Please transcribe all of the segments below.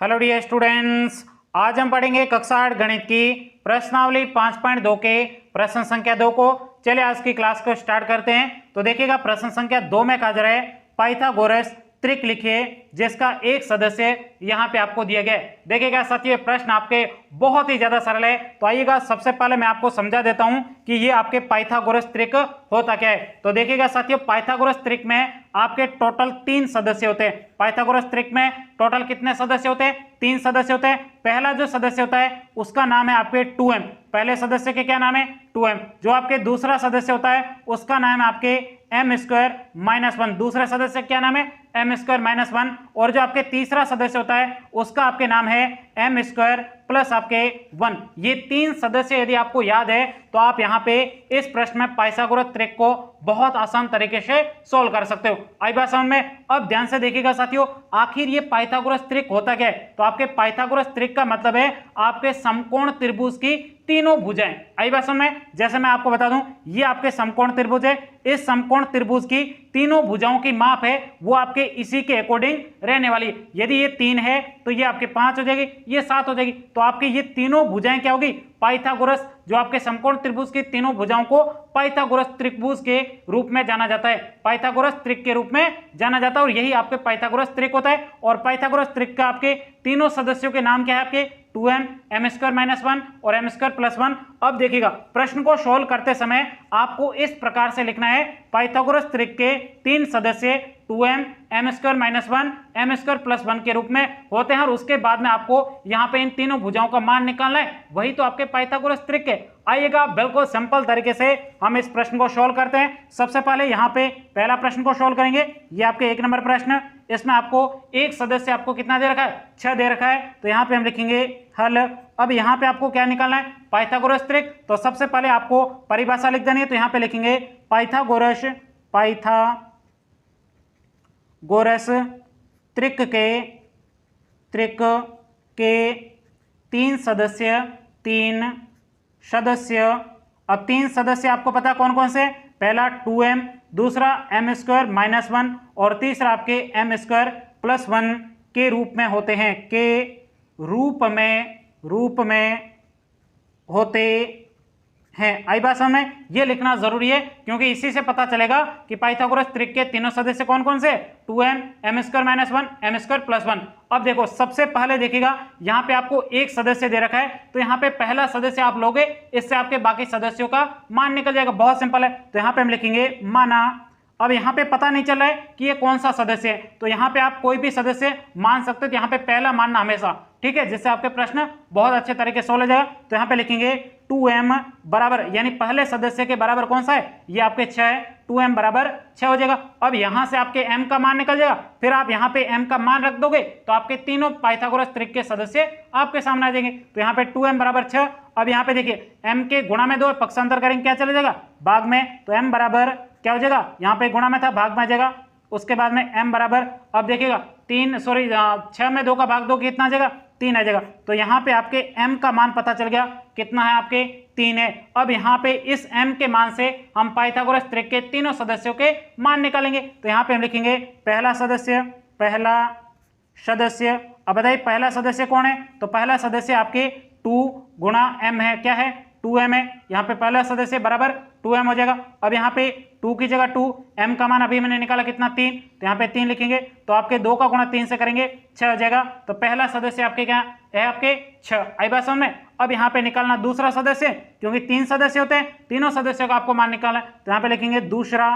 Hello dear students, आज हम पढ़ेंगे कक्षा 8 गणित की प्रश्नावली 5.2 के प्रश्न संख्या 2 को। चलिए आज की क्लास को स्टार्ट करते हैं। तो देखिएगा प्रश्न संख्या 2 में कहा जा रहा है पाइथागोरस त्रिक लिखिए जिसका एक सदस्य यहाँ पे आपको दिया गया है। देखिएगा साथियों, प्रश्न आपके बहुत ही ज्यादा सरल है। तो आइएगा सबसे पहले मैं आपको समझा देता हूं कि ये आपके पाइथागोरस त्रिक होता क्या है। तो देखिएगा साथियों, पाइथागोरस त्रिक में आपके टोटल 3 सदस्य होते हैं। पाइथागोरस त्रिक में टोटल कितने सदस्य होते हैं? 3 सदस्य होते हैं। पहला जो सदस्य होता है उसका नाम है आपके 2m। पहले सदस्य के क्या नाम है? 2m। जो आपके दूसरा सदस्य होता है उसका नाम है आपके m² - 1। दूसरे सदस्य क्या नाम है? m² - 1। और जो आपके तीसरा सदस्य होता है उसका आपके नाम है m² प्लस आपके 1। ये 3 सदस्य यदि आपको याद है तो आप यहाँ पे इस प्रश्न में पाइथागोरस त्रिक को बहुत आसान तरीके से सोल्व कर सकते हो। आई बात समझ में? अब ध्यान से देखिएगा साथियों, आखिर ये पाइथागोरस त्रिक होता क्या है। तो आपके पाइथागोरस त्रिक का मतलब है आपके समकोण त्रिभुज की तीनों भुजाएं। आई बात समझ में? जैसे मैं आपको बता दूं, ये आपके समकोण त्रिभुज है। इस समकोण त्रिभुज की तीनों भुजाओं की माप है वो आपके इसी के अकॉर्डिंग रहने वाली। यदि ये 3 है तो ये आपके 5 हो जाएगी, ये 7 हो जाएगी। तो आपकी ये तीनों भुजाएं क्या होगी? पाइथागोरस, जो आपके समकोण त्रिभुज की तीनों भुजाओं को पाइथागोरस त्रिभुज के रूप में जाना जाता है, पाइथागोरस त्रिक के रूप में जाना जाता है। और यही आपके पाइथागोरस त्रिक होता है। और पाइथागोरस त्रिक का आपके तीनों सदस्यों के नाम क्या है? आपके 2m, m² - 1 और m² + 1। अब देखिएगा प्रश्न को सोल्व करते समय आपको इस प्रकार से लिखना है, पाइथागोरस त्रिक के 3 सदस्य 2m, m² - 1, m² + 1 के रूप में होते हैं। और उसके बाद में आपको यहाँ पे इन तीनों भुजाओं का मान निकालना है, वही तो आपके पाइथागोरस त्रिक है। आइएगा बिल्कुल सिंपल तरीके से हम इस प्रश्न को सोल्व करते हैं। सबसे पहले यहाँ पे पहला प्रश्न को सोल्व करेंगे। ये आपके 1 नंबर प्रश्न, इसमें आपको एक सदस्य आपको कितना दे रखा है? 6 दे रखा है। तो यहाँ पे हम लिखेंगे हल। अब यहाँ पे आपको क्या निकालना है? पाइथागोरस त्रिक। तो सबसे पहले आपको परिभाषा लिख देनी है। तो यहाँ पे लिखेंगे पाइथागोरस त्रिक के 3 सदस्य। अब 3 सदस्य आपको पता कौन कौन से? पहला 2m, दूसरा m² - 1 और तीसरा आपके m² + 1 के रूप में होते हैं, के रूप में होते हैं। आई बात समझ में? ये लिखना जरूरी है क्योंकि इसी से पता चलेगा कि पाइथागोरस त्रिक के तीनों सदस्य कौन कौन से? 2m, m² - 1, m² + 1। अब देखो सबसे पहले देखिएगा यहाँ पे आपको एक सदस्य दे रखा है। तो यहाँ पे पहला सदस्य आप लोगे, इससे आपके बाकी सदस्यों का मान निकल जाएगा। बहुत सिंपल है। तो यहाँ पे हम लिखेंगे माना। अब यहाँ पे पता नहीं चल रहा है कि ये कौन सा सदस्य है, तो यहाँ पे आप कोई भी सदस्य मान सकते हो। तो यहाँ पे पहला मानना हमेशा, ठीक है, जिससे आपके प्रश्न बहुत अच्छे तरीके से सोल्व हो जाएगा। तो यहाँ पे लिखेंगे 2m बराबर, यानी पहले सदस्य के बराबर कौन सा है? ये आपके 6 है। 2m बराबर 6 हो जाएगा। अब यहाँ से आपके m का मान निकल जाएगा, फिर आप यहाँ पे m का मान रख दोगे तो आपके तीनों पाइथागोरस त्रिक के सदस्य आपके सामने आ जाएंगे। तो यहाँ पे 2m बराबर 6। अब यहाँ पे देखिए m के गुणा में 2 पक्षांतर करेंगे, क्या चले जाएगा? भाग में। तो m बराबर क्या हो जाएगा? यहाँ पे गुणा में था, भाग में आ जाएगा। उसके बाद में m बराबर, अब देखिएगा 6 में 2 का भाग दो कितना आ जाएगा? 3 आ जाएगा। तो यहाँ पे आपके m का मान पता चल गया, कितना है? आपके 3 है। अब यहाँ पे इस m के मान से हम पाइथागोरस त्रिक के तीनों सदस्यों के मान निकालेंगे। तो यहाँ पे हम लिखेंगे पहला सदस्य। अब बताइए पहला सदस्य कौन है? तो पहला सदस्य आपके 2 × m है। क्या है? 2m है। यहाँ पे पहला सदस्य बराबर 2m हो जाएगा। अब यहाँ पे 2 की जगह 2, m का मान अभी मैंने निकाला कितना? 3। तो यहाँ पे 3 लिखेंगे। तो आपके 2 का गुणा 3 से करेंगे 6 हो जाएगा। तो पहला सदस्य आपके क्या है? आपके 6। आई बात समझ में? अब यहाँ पे निकालना दूसरा सदस्य, क्योंकि 3 सदस्य होते हैं, तीनों सदस्यों का आपको मान निकालना है। तो यहाँ पे लिखेंगे दूसरा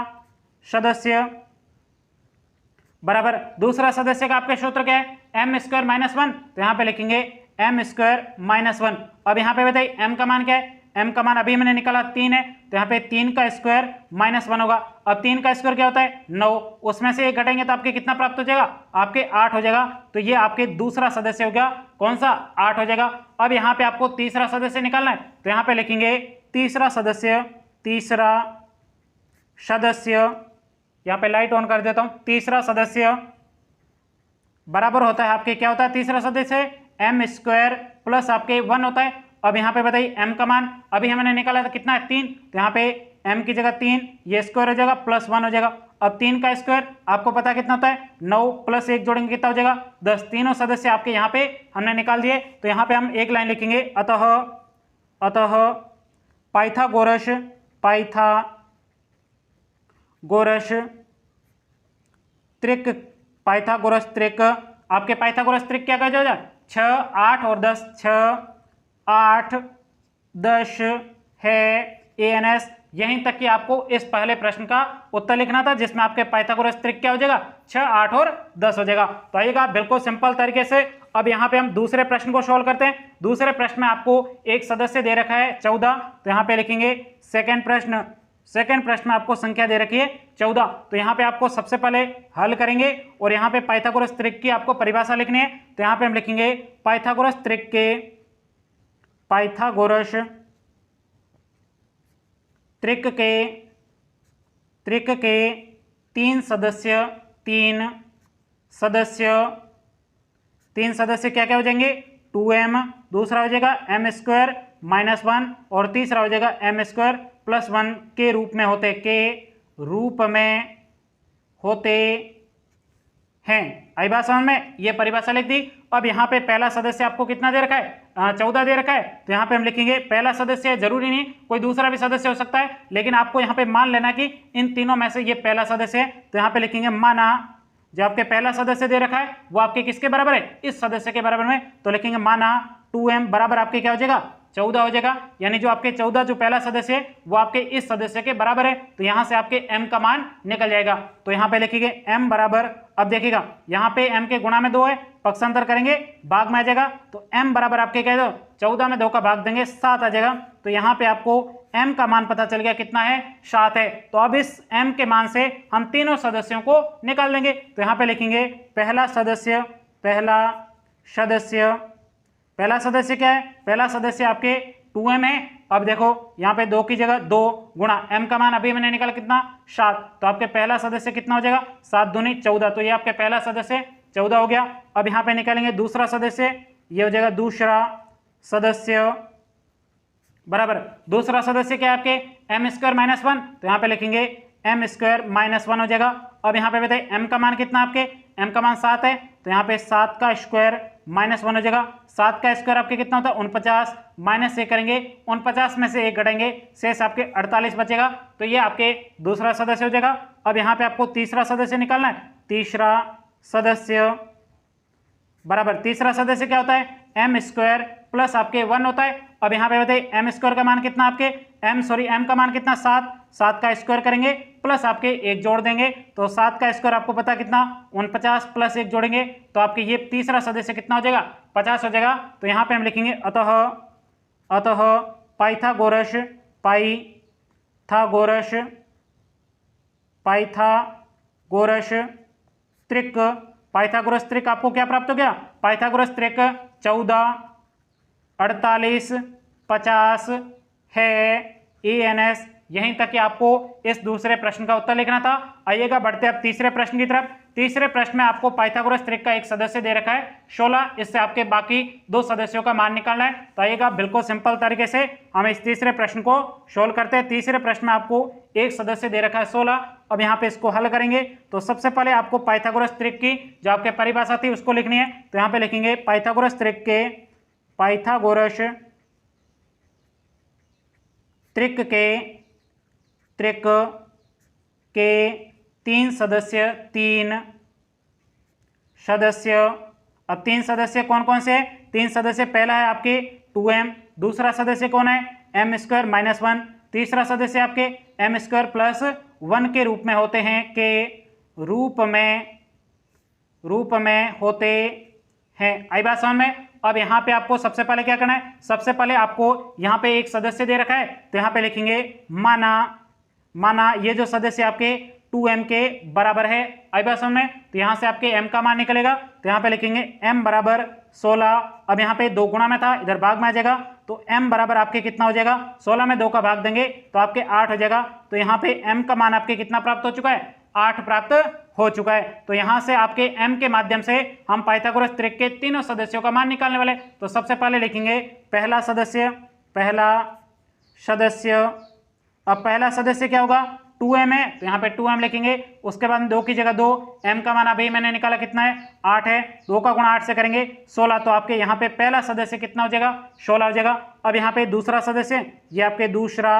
सदस्य बराबर, दूसरा सदस्य का आपके सूत्र क्या है? m² - 1। तो यहाँ पे लिखेंगे m² - 1। अब यहाँ पे बताइए m का मान क्या है? m का मान अभी मैंने निकाला 3 है। तो यहाँ पे 3 का स्क्वायर -1 होगा। अब 3 का स्क्वायर क्या होता है? 9। उसमें से 1 घटेंगे तो आपके कितना प्राप्त हो जाएगा? आपके 8 हो जाएगा। तो ये आपके दूसरा सदस्य हो गया, कौन सा? 8 हो जाएगा। अब यहाँ पे आपको तीसरा सदस्य निकालना है। तो यहाँ पे लिखेंगे तीसरा सदस्य, यहाँ पे लाइट ऑन कर देता हूं। तीसरा सदस्य बराबर होता है आपके, क्या होता है तीसरा सदस्य? m² प्लस आपके 1 होता है। अब यहाँ पे बताइए m का मान अभी हमने निकाला था कितना है? 3। तो यहाँ पे m की जगह 3, ये स्क्वायर हो जाएगा, +1 हो जाएगा। अब 3 का स्क्वायर आपको पता कितना होता है, 9 प्लस 1 जोड़ेंगे कितना हो जाएगा 10। तीनों सदस्य आपके यहाँ पे हमने निकाल दिए। तो यहाँ पे हम एक लाइन लिखेंगे, अतः पाइथागोरस त्रिक आपके पाइथागोरस त्रिक क्या कहा जाएगा, 6, 8 और 10, 6, 8, 10 है ANS। यहीं तक कि आपको इस पहले प्रश्न का उत्तर लिखना था जिसमें आपके पाइथागोरस त्रिक क्या हो जाएगा, 6, 8 और 10 हो जाएगा। तो आइएगा बिल्कुल सिंपल तरीके से अब यहाँ पे हम दूसरे प्रश्न को सॉल्व करते हैं। दूसरे प्रश्न में आपको एक सदस्य दे रखा है 14, तो यहाँ पे लिखेंगे सेकंड प्रश्न में आपको संख्या दे रखी है 14। तो यहाँ पे आपको सबसे पहले हल करेंगे और यहाँ पे पाइथागोरस त्रिक की आपको परिभाषा लिखनी है। तो यहाँ पे हम लिखेंगे पाइथागोरस त्रिक के तीन सदस्य क्या क्या हो जाएंगे, 2m, दूसरा हो जाएगा m स्क्वायर माइनस 1 और तीसरा हो जाएगा m स्क्वायर प्लस 1 के रूप में होते हैं। आई बात समझ में, ये परिभाषा लिख दी। अब यहाँ पे पहला सदस्य आपको कितना दे रखा है, 14 दे रखा है। तो यहाँ पे हम लिखेंगे पहला सदस्य है, जरूरी नहीं कोई दूसरा भी सदस्य हो सकता है, लेकिन आपको यहाँ पे मान लेना कि इन तीनों में से ये पहला सदस्य है। तो यहाँ पे लिखेंगे माना जो आपके पहला सदस्य दे रखा है वो आपके किसके बराबर है, इस सदस्य के बराबर में। तो लिखेंगे माना 2m बराबर आपके क्या हो जाएगा, 14 हो जाएगा। यानी जो आपके 14 जो पहला सदस्य है वो आपके इस सदस्य के बराबर है। तो यहाँ से आपके m का मान निकल जाएगा। तो यहाँ पे लिखेंगे m बराबर, अब देखिएगा यहाँ पे m के गुणा में 2 है, पक्षांतर करेंगे भाग में आ जाएगा। तो m बराबर आपके कह दो 14 में 2 का भाग देंगे 7 आ जाएगा। तो यहाँ पे आपको m का मान पता चल गया कितना है, 7 है। तो अब इस m के मान से हम तीनों सदस्यों को निकाल देंगे। तो यहाँ पे लिखेंगे पहला सदस्य क्या है, पहला सदस्य आपके 2m है। अब देखो यहाँ पे 2 की जगह 2 गुणा m का मान अभी मैंने निकाला कितना, 7। तो आपके पहला सदस्य कितना हो जाएगा, 7 दूनी 14। तो ये आपके पहला सदस्य 14 हो गया। अब यहाँ पे निकालेंगे दूसरा सदस्य, ये हो जाएगा दूसरा सदस्य बराबर, दूसरा सदस्य क्या है आपके m स्क्वायर माइनस 1। तो यहाँ पे लिखेंगे m स्क्वायर माइनस 1 हो जाएगा। अब यहाँ पे बताइए m का मान कितना, आपके m का मान 7 है। तो यहाँ पे 7 का स्क्वायर माइनस 1 हो जाएगा। 7 का स्क्वायर आपके कितना होता है, 49, माइनस से करेंगे 49 में से 1 घटाएंगे, शेष आपके 48 बचेगा। तो ये आपके दूसरा सदस्य हो जाएगा। अब यहाँ पे आपको तीसरा सदस्य निकालना है, तीसरा सदस्य बराबर, तीसरा सदस्य क्या होता है, m स्क्वायर प्लस आपके 1 होता है। अब यहाँ पे बताइए m स्क्वायर का मान कितना, आपके m का मान कितना, 7 का स्क्वायर करेंगे प्लस आपके 1 जोड़ देंगे। तो 7 का स्क्वायर आपको पता कितना, 49 प्लस 1 जोड़ेंगे तो आपके ये तीसरा सदस्य कितना हो जाएगा, 50 हो जाएगा। तो यहाँ पे हम लिखेंगे अतः पाइथागोरस त्रिक आपको क्या प्राप्त हो गया, पाइथागोरस त्रिक 14, 48, 50 है ANS। यहीं तक कि आपको इस दूसरे प्रश्न का उत्तर लिखना था। आइएगा बढ़ते अब तीसरे प्रश्न की तरफ। तीसरे प्रश्न में आपको पाइथागोरस त्रिक का एक सदस्य दे रखा है 16, इससे आपके बाकी 2 सदस्यों का मान निकालना है। तो आइएगा बिल्कुल सिंपल तरीके से हम इस तीसरे प्रश्न को सोल्व करते हैं। तीसरे प्रश्न में आपको एक सदस्य दे रखा है 16। अब यहाँ पे इसको हल करेंगे तो सबसे पहले आपको पाइथागोरस त्रिक की जो आपके परिभाषा थी उसको लिखनी है। तो यहाँ पे लिखेंगे पाइथागोरस त्रिक के 3 सदस्य अब 3 सदस्य कौन कौन से हैं, 3 सदस्य पहला है आपके 2m, दूसरा सदस्य कौन है m स्क्वायर माइनस 1, तीसरा सदस्य आपके m स्क्वायर प्लस 1 के रूप में होते हैं, के रूप में होते हैं। आई बात समझ में। अब यहाँ पे आपको सबसे पहले क्या करना है, सबसे पहले आपको यहाँ पे एक सदस्य दे रखा है। तो यहाँ पे लिखेंगे माना ये जो सदस्य आपके 2m के बराबर है। आई बात समझ में। तो यहाँ से आपके m का मान निकलेगा। तो यहाँ पे लिखेंगे m बराबर 16। अब यहाँ पे 2 गुणा में था, इधर भाग में आ जाएगा। तो m बराबर आपके कितना हो जाएगा, 16 में 2 का भाग देंगे तो आपके 8 हो जाएगा। तो यहाँ पे m का मान आपके कितना प्राप्त हो चुका है, 8 प्राप्त हो चुका है। तो यहाँ से आपके m के माध्यम से हम पाइथागोरस त्रिक के तीनों सदस्यों का मान निकालने वाले। तो सबसे पहले लिखेंगे पहला सदस्य। अब पहला सदस्य क्या होगा, 2m है तो यहाँ पे 2m लिखेंगे। उसके बाद 2 की जगह 2, m का मान अभी मैंने निकाला कितना है 8 है, 2 का गुणा 8 से करेंगे 16, तो आपके यहाँ पे पहला सदस्य कितना हो जाएगा 16 हो जाएगा। अब यहाँ पे दूसरा सदस्य, ये आपके दूसरा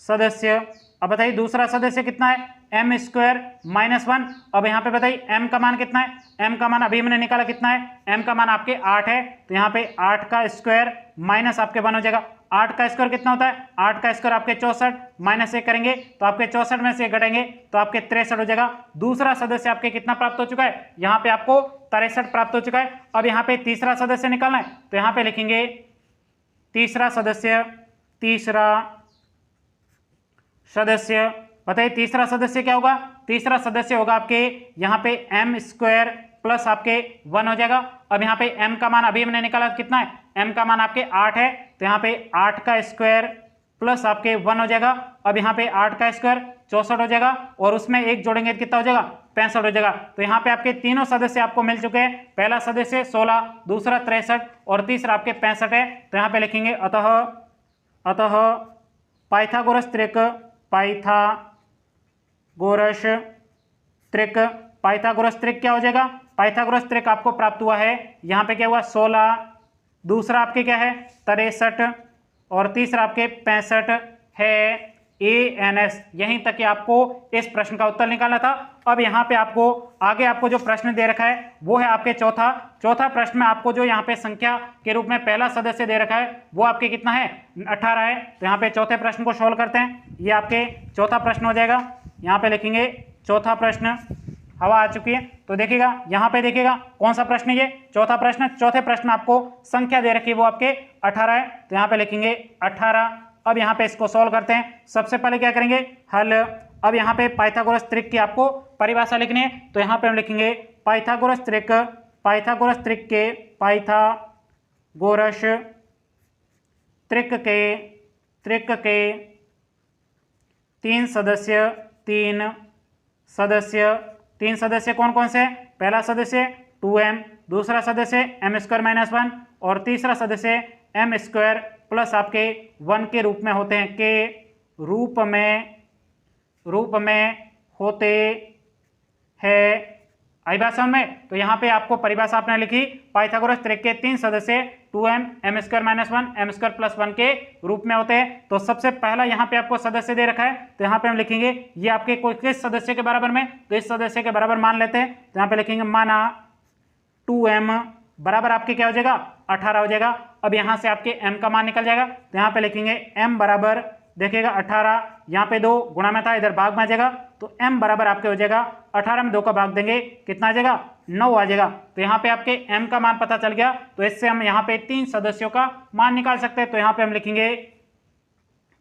सदस्य, अब बताइए दूसरा सदस्य कितना है m स्क्वायर माइनस 1। अब यहाँ पे बताइए m का मान कितना है, m का मान अभी मैंने निकाला कितना है, m का मान आपके 8 है, तो यहाँ पे 8 का स्क्वायर माइनस आपके 1 हो जाएगा। 8 का स्क्वायर कितना होता है, 8 का स्क्वायर आपके 64, माइनस 1 करेंगे तो आपके 64 में से 1 घटेंगे तो आपके 63 हो जाएगा। दूसरा सदस्य आपके कितना प्राप्त हो चुका है, यहाँ पे आपको 63 प्राप्त हो चुका है। अब यहाँ पे तीसरा सदस्य निकालना है तो यहाँ पे लिखेंगे तीसरा सदस्य, तीसरा सदस्य, बताइए तीसरा सदस्य क्या होगा, तीसरा सदस्य होगा आपके यहाँ पे m स्क्वायर प्लस आपके 1 हो जाएगा। अब यहाँ पे m का मान अभी हमने निकाला कितना है, m का मान आपके 8 है, तो यहाँ पे 8 का स्क्वायर प्लस आपके 1 हो जाएगा। अब यहाँ पे 8 का स्क्वायर 64 हो जाएगा और उसमें 1 जोड़ेंगे तो कितना हो जाएगा 65 हो जाएगा। तो यहाँ पे आपके तीनों सदस्य आपको मिल चुके हैं, पहला सदस्य 16, दूसरा 63 और तीसरा आपके 65 है। तो यहाँ पे लिखेंगे अतः पाइथागोरस त्रिक, पाइथागोरस त्रिक, पाइथागोरस त्रिक क्या हो जाएगा, पाइथागोरस त्रिक आपको प्राप्त हुआ है, यहाँ पे क्या हुआ 16, दूसरा आपके क्या है 63 और तीसरा आपके 65 है ANS। यहीं तक कि आपको इस प्रश्न का उत्तर निकालना था। अब यहाँ पे आपको आगे आपको जो प्रश्न दे रखा है वो है आपके चौथा प्रश्न में आपको जो यहाँ पे संख्या के रूप में पहला सदस्य दे रखा है वो आपके कितना है 18 है। तो यहाँ पे चौथे प्रश्न को सोल्व करते हैं, ये आपके चौथा प्रश्न हो जाएगा। यहाँ पे लिखेंगे चौथा प्रश्न, हवा आ चुकी है तो देखिएगा यहाँ पे देखिएगा कौन सा प्रश्न है ये चौथा प्रश्न। चौथे प्रश्न आपको संख्या दे रखी है वो आपके 18 है, तो यहाँ पे लिखेंगे 18। अब यहाँ पे इसको सॉल्व करते हैं। सबसे पहले क्या करेंगे हल। अब यहाँ पे पाइथागोरस त्रिक की आपको परिभाषा लिखनी है, तो यहाँ पे हम लिखेंगे पाइथागोरस त्रिक, पाइथागोरस त्रिक के, पाइथागोरस त्रिक के तीन सदस्य कौन कौन से, पहला सदस्य 2m, दूसरा सदस्य m स्क्वायर माइनस 1 और तीसरा सदस्य m स्क्वायर प्लस आपके 1 के रूप में होते हैं, के रूप में होते हैं। आई बात समझ में। तो यहाँ पे आपको परिभाषा आपने लिखी, पाइथागोरस त्रिक के तीन सदस्य 2m, m square minus 1, m square plus 1 के रूप में होते हैं। तो सबसे पहला यहाँ पे आपको सदस्य दे रखा है, तो यहाँ पे हम लिखेंगे ये आपके कोई किस सदस्य के बराबर में, तो इस सदस्य के बराबर मान लेते हैं। तो यहाँ पे लिखेंगे माना 2m बराबर आपके क्या हो जाएगा 18 हो जाएगा। अब यहाँ से आपके m का मान निकल जाएगा, तो यहाँ पे लिखेंगे m बराबर देखिएगा 18, यहाँ पे 2 गुणा में था इधर भाग में आ जाएगा, तो m बराबर आपके हो जाएगा 18 में 2 का भाग देंगे कितना आ जाएगा 9 आ जाएगा। तो यहाँ पे आपके m का मान पता चल गया, तो इससे हम यहाँ पे तीन सदस्यों का मान निकाल सकते हैं। तो यहाँ पे हम लिखेंगे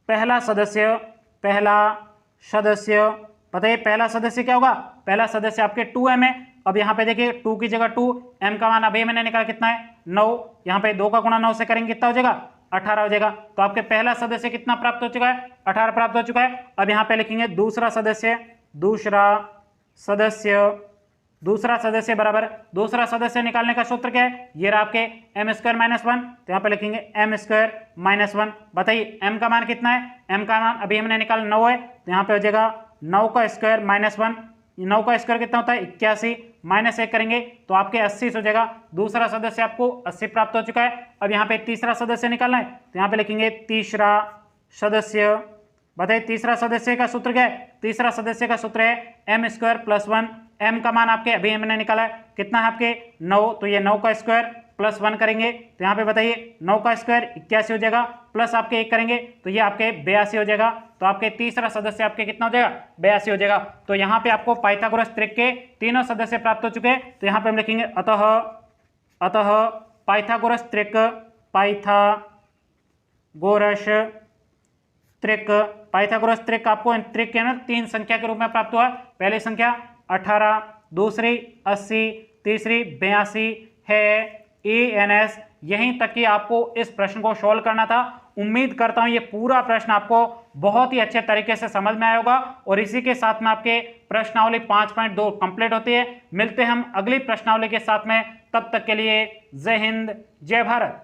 पहला सदस्य बताइए पहला सदस्य क्या होगा, पहला सदस्य आपके 2m है। अब यहाँ पे देखिए 2 की जगह 2, m का मान अभी मैंने निकाला कितना है 9, यहाँ पे 2 का गुणा 9 से करेंगे कितना हो जाएगा 18 हो जाएगा। तो आपके पहला सदस्य कितना प्राप्त हो चुका है 18 प्राप्त हो चुका है। अब यहाँ पे लिखेंगे दूसरा सदस्य बराबर, दूसरा सदस्य निकालने का सूत्र क्या है, ये रहा आपके m स्क्वायर माइनस 1, तो यहाँ पे लिखेंगे m स्क्वायर माइनस 1। बताइए m का मान कितना है, m का मान अभी हमने निकाला 9 है, तो यहाँ पे हो जाएगा 9 का स्क्वायर माइनस 1, 9 का स्क्वायर कितना होता है 81, माइनस 1 करेंगे तो आपके 80 हो जाएगा। दूसरा सदस्य आपको 80 प्राप्त हो चुका है। अब यहाँ पे तीसरा सदस्य निकालना है, तो यहाँ पे लिखेंगे तीसरा सदस्य। बताइए तीसरा सदस्य का सूत्र क्या है, तीसरा सदस्य का सूत्र है m स्क्वायर प्लस 1, m का मान आपके अभी हमने निकाला है कितना है आपके 9, तो ये 9 का स्क्वायर प्लस 1 करेंगे तो यहाँ पे बताइए 9 का स्क्वायर 81 हो जाएगा, प्लस आपके 1 करेंगे तो ये आपके 82 हो जाएगा। तो आपके तीसरा सदस्य आपके कितना हो जाएगा 82 हो जाएगा। तो यहाँ पे आपको पाइथागोरस त्रिक के तीनों सदस्य प्राप्त हो चुके हैं। तो यहाँ पे हम लिखेंगे अतः पाइथागोरस त्रिक, पाइथागोरस त्रिक आपको त्रिक के अंदर तीन संख्या के रूप में प्राप्त हुआ। पहली संख्या 18, दूसरी 80, तीसरी 82 है ANS। यहीं तक कि आपको इस प्रश्न को सॉल्व करना था। उम्मीद करता हूं ये पूरा प्रश्न आपको बहुत ही अच्छे तरीके से समझ में आया होगा और इसी के साथ में आपके प्रश्नावली 5.2 कंप्लीट होती है। मिलते हैं हम अगली प्रश्नावली के साथ में, तब तक के लिए जय हिंद जय भारत।